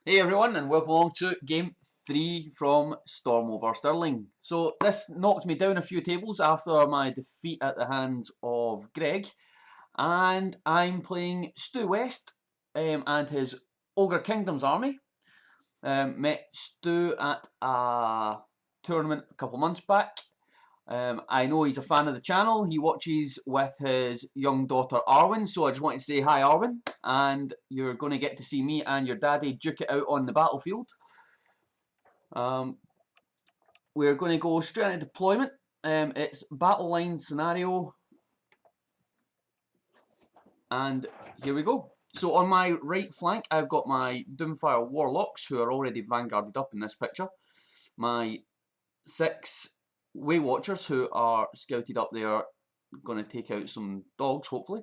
Hey everyone, and welcome along to game 3 from Storm over Stirling. So this knocked me down a few tables after my defeat at the hands of Greg, and I'm playing Stu West and his Ogre Kingdoms army. Met Stu at a tournament a couple months back. I know he's a fan of the channel. He watches with his young daughter Arwen, so I just want to say hi Arwen, and you're going to get to see me and your daddy duke it out on the battlefield. We're going to go straight into deployment. It's battle line scenario, and here we go. So on my right flank, I've got my Doomfire Warlocks, who are already vanguarded up in this picture. My 6 Way Watchers, who are scouted up there, going to take out some dogs, hopefully.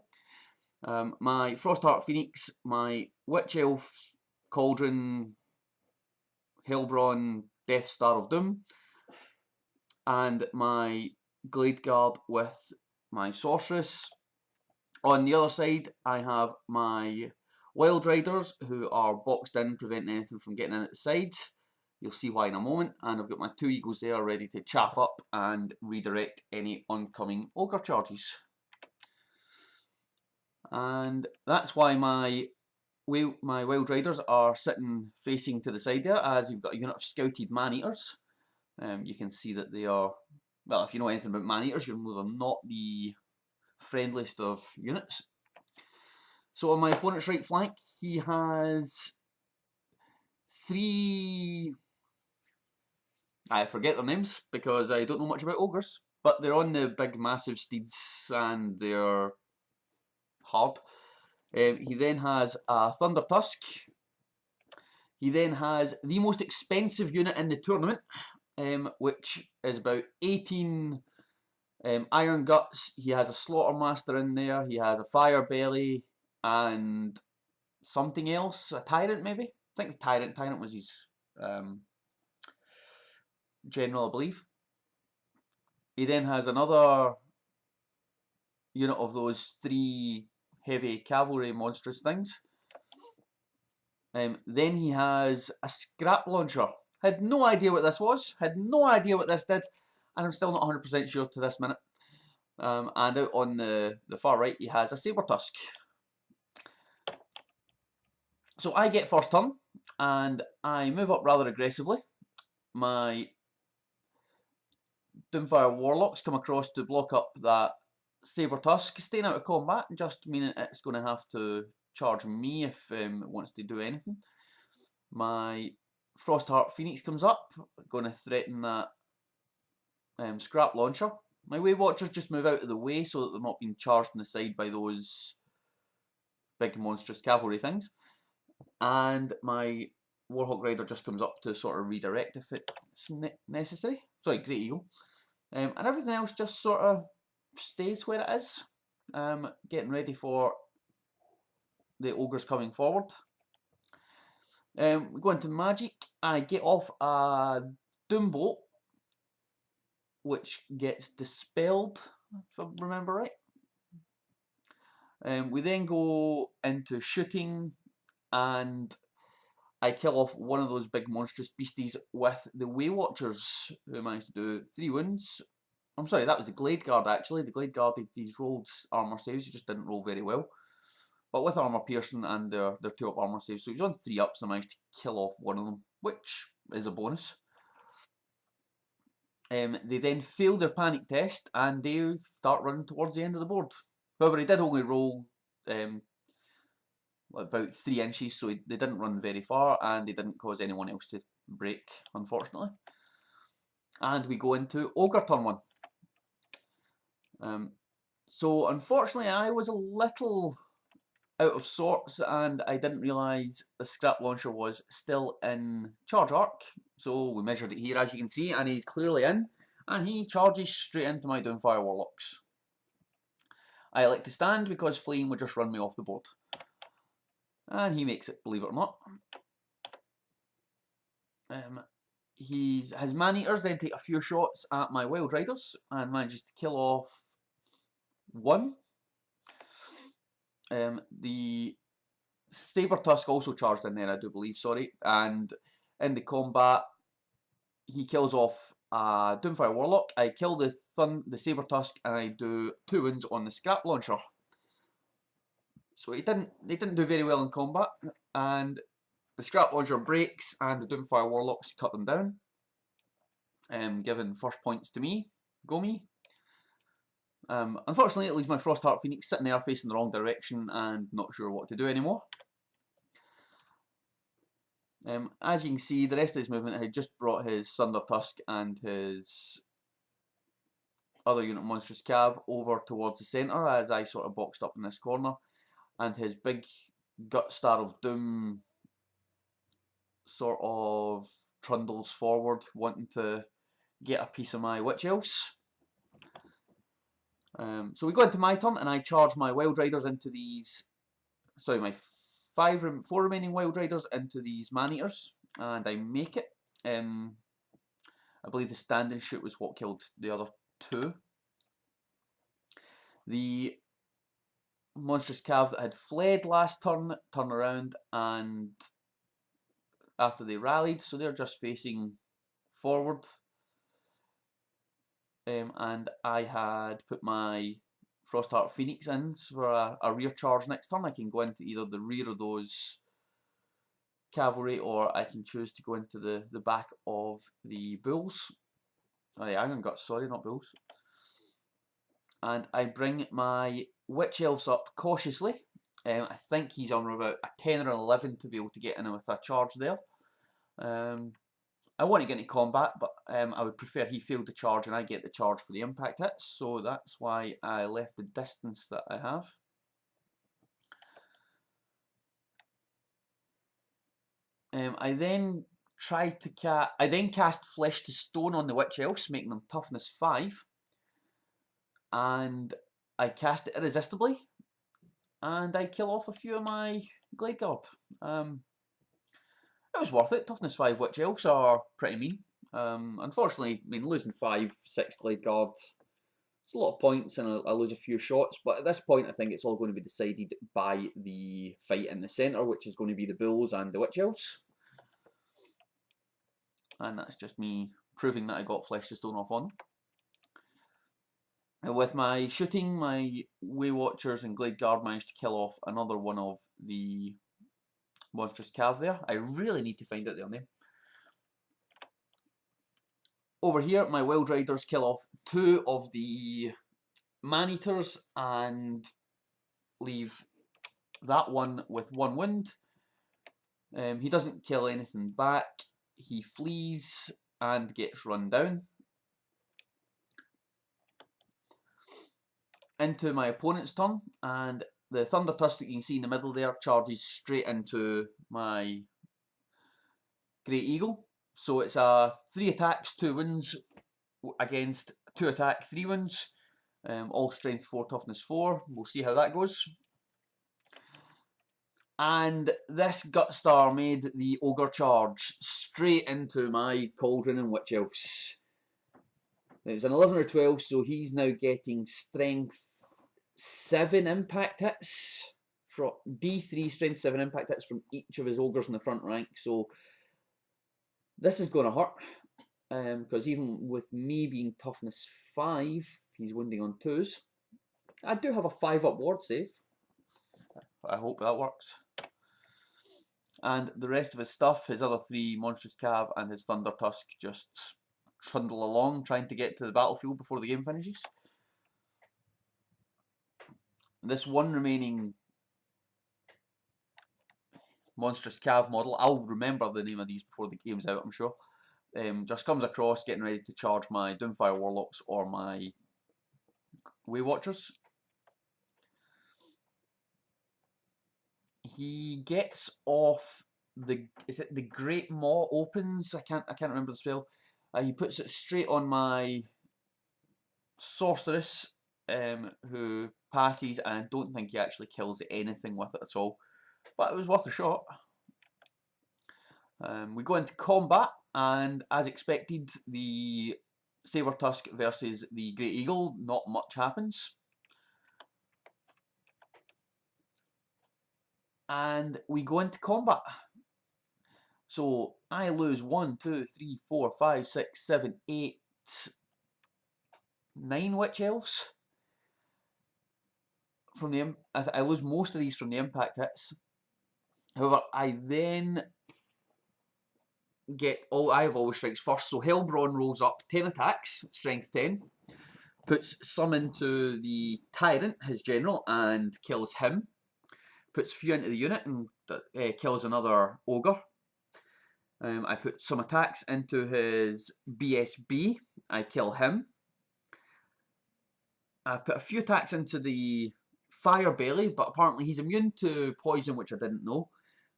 My Frostheart Phoenix, my Witch Elf, Cauldron, Hellbron, Death Star of Doom, and my Glade Guard with my Sorceress. On the other side, I have my Wild Riders, who are boxed in, preventing anything from getting in at the sides. You'll see why in a moment. And I've got my 2 Eagles there ready to chaff up and redirect any oncoming Ogre charges. And that's why my Wild Riders are sitting facing to the side there, as you've got a unit of scouted man-eaters. You can see that they are, well, if you know anything about man-eaters, you'll know they're not the friendliest of units. So on my opponent's right flank, he has 3... I forget their names because I don't know much about ogres, but they're on the big massive steeds and they're hard. He then has a Thunder Tusk. He then has the most expensive unit in the tournament, which is about 18 Iron Guts. He has a Slaughter Master in there. He has a Fire Belly and something else. A Tyrant, maybe? I think the Tyrant. Tyrant was his general, I believe. He then has another unit of those 3 heavy cavalry monstrous things. Then he has a scrap launcher. Had no idea what this was. Had no idea what this did. And I'm still not 100% sure to this minute. And out on the far right, he has a Saber Tusk. So I get first turn, and I move up rather aggressively. My Doomfire Warlocks come across to block up that Saber Tusk, staying out of combat, just meaning it's going to have to charge me if it wants to do anything. My Frostheart Phoenix comes up, going to threaten that scrap launcher. My Way Watchers just move out of the way so that they're not being charged on the side by those big monstrous cavalry things. And my Warhawk Rider just comes up to sort of redirect if it's necessary. Sorry, Great Eagle. And everything else just sort of stays where it is. Getting ready for the ogres coming forward. We go into magic. I get off a Doombolt, which gets dispelled, if I remember right. We then go into shooting, and I kill off one of those big monstrous beasties with the Way Watchers, who managed to do 3 wounds. I'm sorry, that was the Glade Guard actually. The Glade Guard, he's rolled armour saves, he just didn't roll very well. But with armour piercing and their 2 up armour saves, so he's on 3 ups and I managed to kill off one of them, which is a bonus. They then fail their panic test and they start running towards the end of the board. However, he did only roll about 3 inches, so they didn't run very far and they didn't cause anyone else to break, unfortunately. And we go into Ogre turn 1. So unfortunately I was a little out of sorts and I didn't realise the scrap launcher was still in charge arc. So we measured it here, as you can see, and he's clearly in, and he charges straight into my Doomfire Warlocks. I like to stand because fleeing would just run me off the board. And he makes it, believe it or not. His man-eaters then take a few shots at my Wild Riders and manages to kill off 1. The Saber Tusk also charged in there, I do believe, sorry, and in the combat, he kills off a Doomfire Warlock. I kill the Saber Tusk, and I do 2 wounds on the Scrap Launcher. So he didn't do very well in combat, and the Scrap Launcher breaks, and the Doomfire Warlocks cut them down, giving first points to me. Go me. Unfortunately, it leaves my Frostheart Phoenix sitting there facing the wrong direction and not sure what to do anymore. As you can see, the rest of his movement had just brought his Thunder Tusk and his other unit, Monstrous Cav, over towards the centre as I sort of boxed up in this corner, and his big Gut Star of Doom sort of trundles forward, wanting to get a piece of my Witch Elves. So we go into my turn, and I charge my Wild Riders into these, sorry, my 4 remaining Wild Riders into these Man-Eaters, and I make it. I believe the standing shoot was what killed the other 2. The Monstrous Cav that had fled last turn turned around, and after they rallied, so they're just facing forward. And I had put my Frostheart Phoenix in for a rear charge next turn. I can go into either the rear of those cavalry, or I can choose to go into the back of the bulls. Oh, the Iron Guts, sorry, not bulls. And I bring my Witch Elves up cautiously. I think he's on about a 10 or 11 to be able to get in with a charge there. I want to get into combat, but I would prefer he failed the charge and I get the charge for the impact hits, so that's why I left the distance that I have. I then cast Flesh to Stone on the Witch Elves, making them toughness 5, and I cast it irresistibly, and I kill off a few of my Glade Guard. It was worth it. Toughness 5 Witch Elves are pretty mean. Unfortunately, I mean, losing 5, 6 Glade Guard, it's a lot of points, and I lose a few shots, but at this point I think it's all going to be decided by the fight in the centre, which is going to be the Bulls and the Witch Elves. And that's just me proving that I got Flesh to Stone off on. And with my shooting, my Way Watchers and Glade Guard managed to kill off another one of the Monstrous Cav there. I really need to find out their name. Over here, my Wild Riders kill off 2 of the Man-Eaters and leave that one with 1 wound. He doesn't kill anything back. He flees and gets run down. Into my opponent's turn, and the Thunder Tusk that you can see in the middle there charges straight into my Great Eagle. So it's a 3 attacks, 2 wounds against 2 attack, 3 wounds. All strength 4, toughness 4. We'll see how that goes. And this Gutstar made the Ogre charge straight into my Cauldron and Witch Elves. It was an 11 or 12, so he's now getting strength 7 impact hits. From D3 strength 7 impact hits from each of his ogres in the front rank. So this is going to hurt, because even with me being toughness 5, he's wounding on 2s. I do have a 5-up ward save. I hope that works. And the rest of his stuff, his other 3 Monstrous Cav and his Thunder Tusk, just trundle along, trying to get to the battlefield before the game finishes. This one remaining Monstrous Cav model, I'll remember the name of these before the game's out, I'm sure, just comes across getting ready to charge my Doomfire Warlocks or my Way Watchers. He gets off the, is it the Great Maw opens? I can't remember the spell. He puts it straight on my Sorceress, who passes, and I don't think he actually kills anything with it at all. But it was worth a shot. We go into combat, and as expected, the Saber Tusk versus the Great Eagle, not much happens. and we go into combat. So I lose 1, 2, 3, 4, 5, 6, 7, 8, 9 witch elves from the. I lose most of these from the impact hits. However, I then get all. I have always strikes first. So Hellbrawn rolls up 10 attacks, strength 10, puts some into the tyrant, his general, and kills him. Puts a few into the unit and kills another ogre. I put some attacks into his BSB. I kill him. I put a few attacks into the Fire Belly, but apparently he's immune to poison, which I didn't know.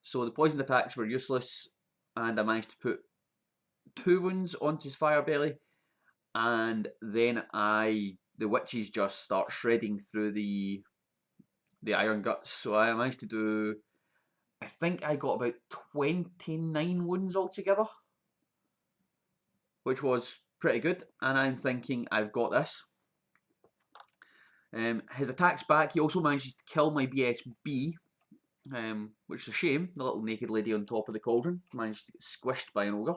So the poisoned attacks were useless, and I managed to put 2 wounds onto his Fire Belly. And then the witches just start shredding through the iron guts. So I managed to do, I think I got about 29 wounds altogether, which was pretty good. And I'm thinking, I've got this. His attacks back, he also manages to kill my BSB, which is a shame. The little naked lady on top of the cauldron managed to get squished by an ogre.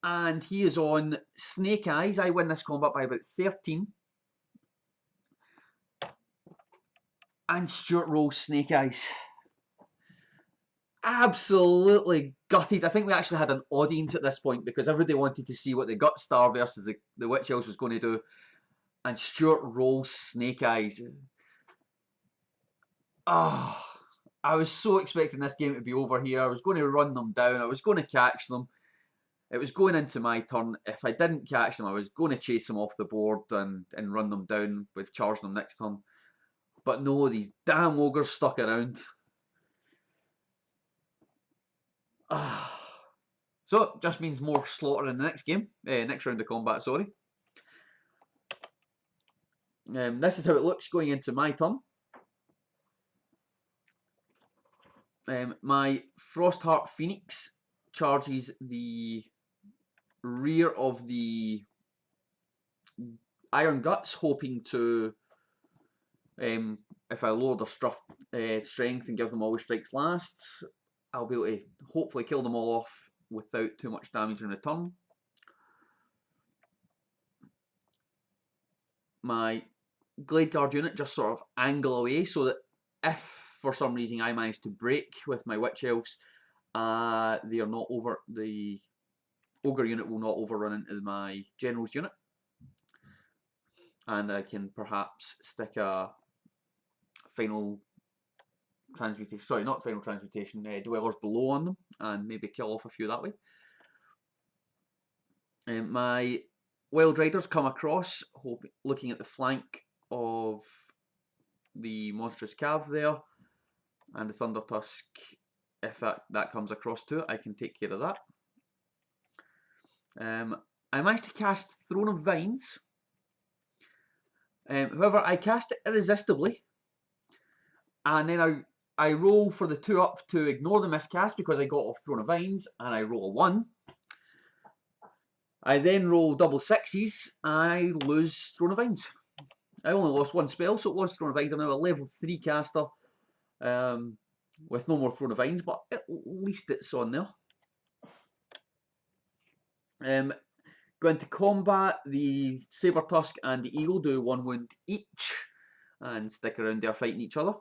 And he is on Snake Eyes. I win this combat by about 13. And Stuart rolls Snake Eyes. Absolutely gutted. I think we actually had an audience at this point because everybody wanted to see what the Gut Star versus the Witch Elves was going to do. And Stuart rolls Snake Eyes. Oh, I was so expecting this game to be over here. I was going to run them down. I was going to catch them. It was going into my turn. If I didn't catch them, I was going to chase them off the board and run them down with charge them next turn. But no, these damn ogres stuck around. So it just means more slaughter in the next game. Next round of combat, sorry. This is how it looks going into my turn. My Frostheart Phoenix charges the rear of the Iron Guts, hoping to, if I lower their strength and give them always strikes last, I'll be able to hopefully kill them all off without too much damage in return. My Glade Guard unit just sort of angle away so that if for some reason I manage to break with my Witch Elves, they are not over, the Ogre unit will not overrun into my General's unit. And I can perhaps stick a Final Transmutation, sorry, not Final Transmutation, Dwellers Below on them and maybe kill off a few that way. My Wild Riders come across, looking at the flank of the Monstrous Cav there, and the Thunder Tusk, if that comes across to it, I can take care of that. I managed to cast Throne of Vines. However, I cast it irresistibly, and then I roll for the 2-up to ignore the miscast because I got off Throne of Vines, and I roll a 1. I then roll double 6s, and I lose Throne of Vines. I only lost 1 spell, so it was Throne of Vines. I'm now a level 3 caster with no more Throne of Vines, but at least it's on there. Going to combat, the Saber Tusk and the Eagle do 1 wound each and stick around there fighting each other.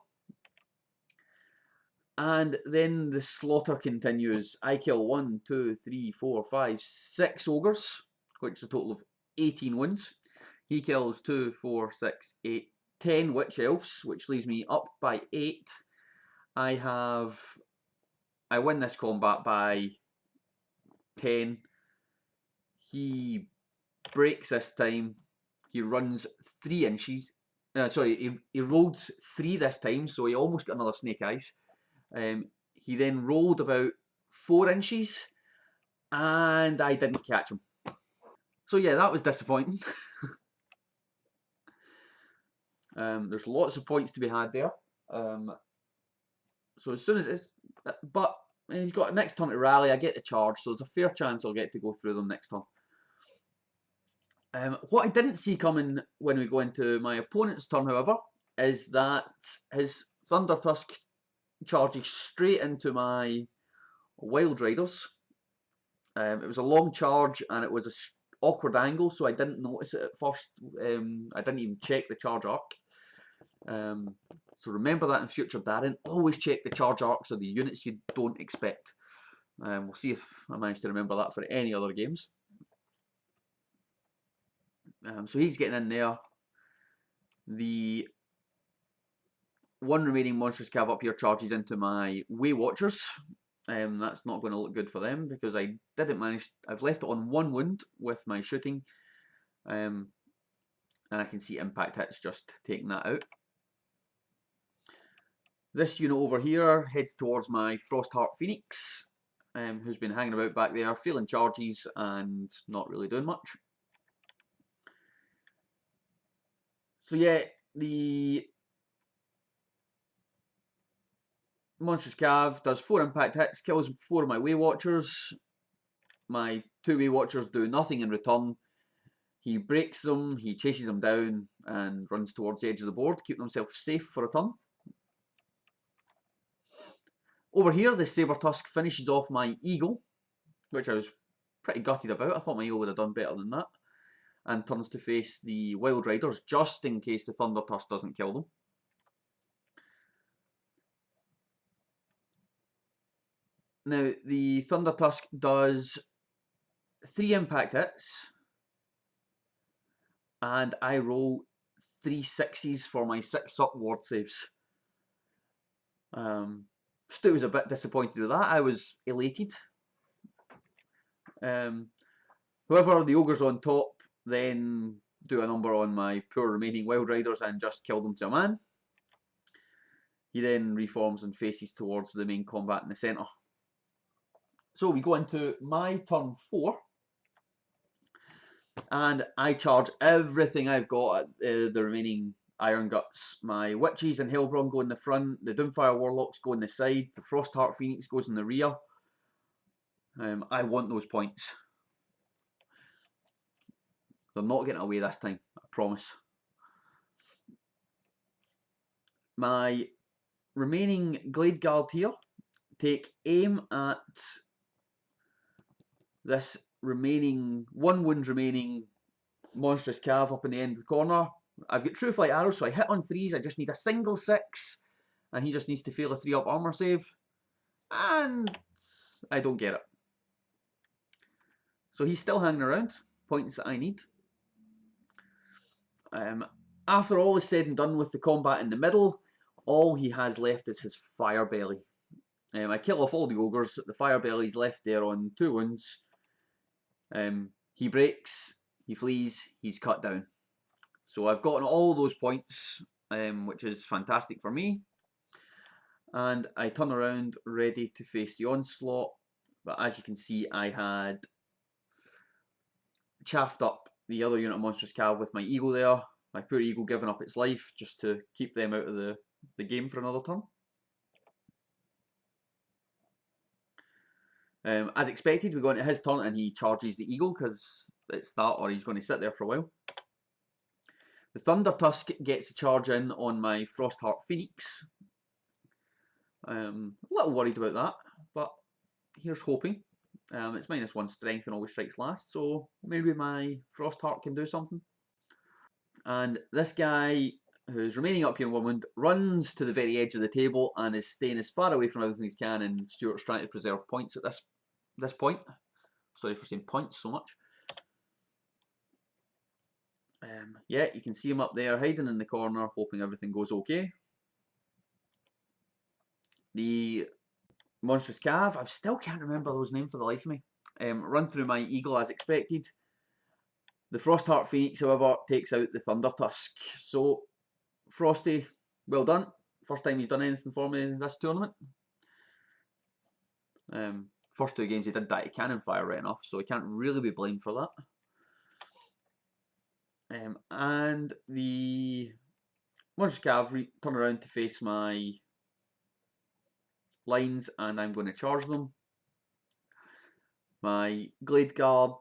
And then the slaughter continues. I kill 1, 2, 3, 4, 5, 6 ogres, which is a total of 18 wounds. He kills 2, 4, 6, 8, 10 Witch Elves, which leaves me up by 8. I win this combat by 10. He breaks this time. He runs 3 inches. He rolled 3 this time, so he almost got another Snake Eyes. He then rolled about 4 inches, and I didn't catch him. So yeah, that was disappointing. There's lots of points to be had there. So as soon as it's, but he's got next turn to rally, I get the charge, so there's a fair chance I'll get to go through them next turn. What I didn't see coming when we go into my opponent's turn, however, is that his Thunder Tusk charging straight into my Wild Riders. It was a long charge and it was a awkward angle, so I didn't notice it at first. I didn't even check the charge arc. So remember that in future, Darren. Always check the charge arcs of the units you don't expect. We'll see if I manage to remember that for any other games. So he's getting in there. The one remaining Monstrous Cav up here charges into my Way Watchers. That's not going to look good for them because I didn't manage. I've left it on 1 wound with my shooting, and I can see impact hits just taking that out. This unit over here heads towards my Frostheart Phoenix, who's been hanging about back there, feeling charges and not really doing much. So yeah, the Monstrous Cav does 4 impact hits, kills 4 of my Way Watchers. My 2 Way Watchers do nothing in return. He breaks them, he chases them down and runs towards the edge of the board, keeping himself safe for a turn. Over here, the Saber Tusk finishes off my Eagle, which I was pretty gutted about. I thought my Eagle would have done better than that. And turns to face the Wild Riders, just in case the Thunder Tusk doesn't kill them. Now, the Thunder Tusk does 3 impact hits, and I roll 3 6s for my 6 up ward saves. Stu was a bit disappointed with that. I was elated. However, the Ogres on top then do a number on my poor remaining Wild Riders and just kill them to a man. He then reforms and faces towards the main combat in the centre. So we go into my turn 4. And I charge everything I've got at the remaining Iron Guts. My Witches and Hellbrawn go in the front, the Doomfire Warlocks go in the side, the Frostheart Phoenix goes in the rear. I want those points. They're not getting away this time, I promise. My remaining Glade Guard here take aim at this remaining 1 wound remaining Monstrous Cav up in the end of the corner. I've got True Flight arrows, so I hit on 3s. I just need a single 6, and he just needs to fail a 3 up armor save, and I don't get it. So he's still hanging around, points that I need. After all is said and done with the combat in the middle, all he has left is his Fire Belly. I kill off all the Ogres, the Fire Belly's left there on 2 wounds. He breaks, he flees, he's cut down. So I've gotten all those points, which is fantastic for me. And I turn around ready to face the onslaught. But as you can see, I had chaffed up the other unit of Monstrous Cav with my Eagle there. My poor Eagle giving up its life just to keep them out of the game for another turn. As expected, we go into his turn and he charges the Eagle because it's that, or he's going to sit there for a while. The Thunder Tusk gets a charge in on my Frostheart Phoenix. A little worried about that, but here's hoping. It's -1 strength and always strikes last, so maybe my Frostheart can do something. And this guy, who's remaining up here in 1 wound, runs to the very edge of the table and is staying as far away from everything as he can, and Stuart's trying to preserve points at this point. Sorry for saying points so much. Yeah, you can see him up there hiding in the corner, hoping everything goes okay. The Monstrous Cav, I still can't remember those names for the life of me. Run through my Eagle as expected. The Frostheart Phoenix, however, takes out the Thunder Tusk. So, Frosty, well done. First time he's done anything for me this tournament. First 2 games he did die to cannon fire right enough, so he can't really be blamed for that. And the Monstrous Cav turn around to face my lines, and I'm going to charge them. My Glade Guard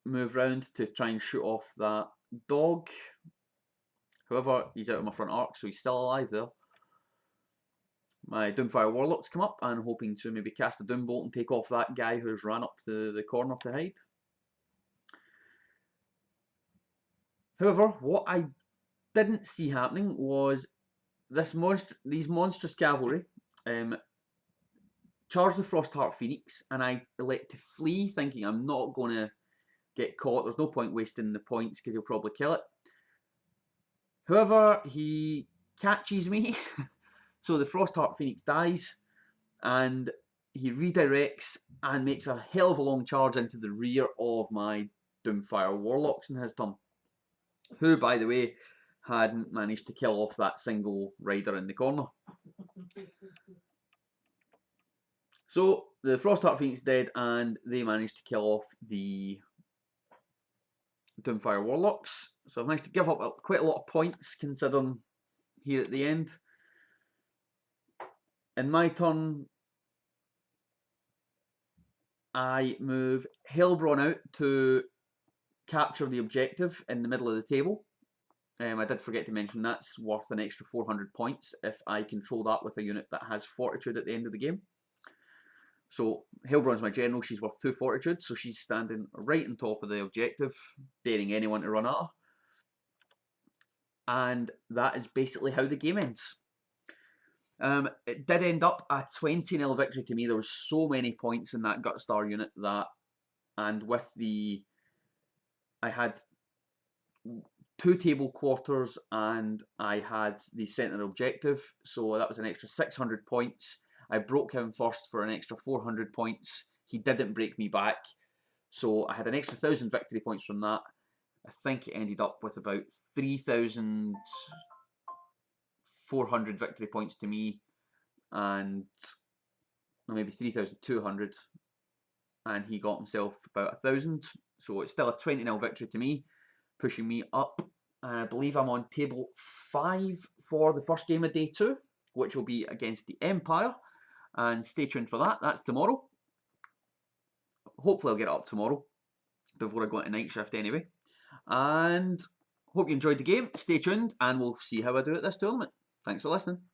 move round to try and shoot off that dog. However, he's out of my front arc, so he's still alive there. my Doomfire Warlocks come up, and hoping to maybe cast a Doombolt and take off that guy who's ran up to the corner to hide. However, what I didn't see happening was these monstrous cavalry charge the Frostheart Phoenix, and I elect to flee, thinking I'm not going to get caught. There's no point wasting the points because he'll probably kill it. However, he catches me, so the Frostheart Phoenix dies, and he redirects and makes a hell of a long charge into the rear of my Doomfire Warlocks in his turn, who, by the way, hadn't managed to kill off that single rider in the corner. So the Frostheart Phoenix is dead, and they managed to kill off the Doomfire Warlocks. So I've managed to give up quite a lot of points considering here at the end. In my turn, I move Hellbrawn out to capture the objective in the middle of the table. I did forget to mention that's worth an extra 400 points if I control that with a unit that has Fortitude at the end of the game. So Hellbrawn's my general, she's worth 2 Fortitude, so she's standing right on top of the objective, daring anyone to run at her. And that is basically how the game ends. It did end up a 20-0 victory to me. There was so many points in that Gutstar unit that, and with the, I had 2 table quarters and I had the centre objective, so that was an extra 600 points. I broke him first for an extra 400 points. He didn't break me back, so I had an extra 1,000 victory points from that. I think it ended up with about 3,400 victory points to me, and maybe 3,200, and he got himself about 1,000. So it's still a 20-0 victory to me, pushing me up. I believe I'm on table 5 for the first game of day 2, which will be against the Empire. And stay tuned for that. That's tomorrow. Hopefully I'll get it up tomorrow before I go into night shift anyway. And hope you enjoyed the game. Stay tuned and we'll see how I do at this tournament. Thanks for listening.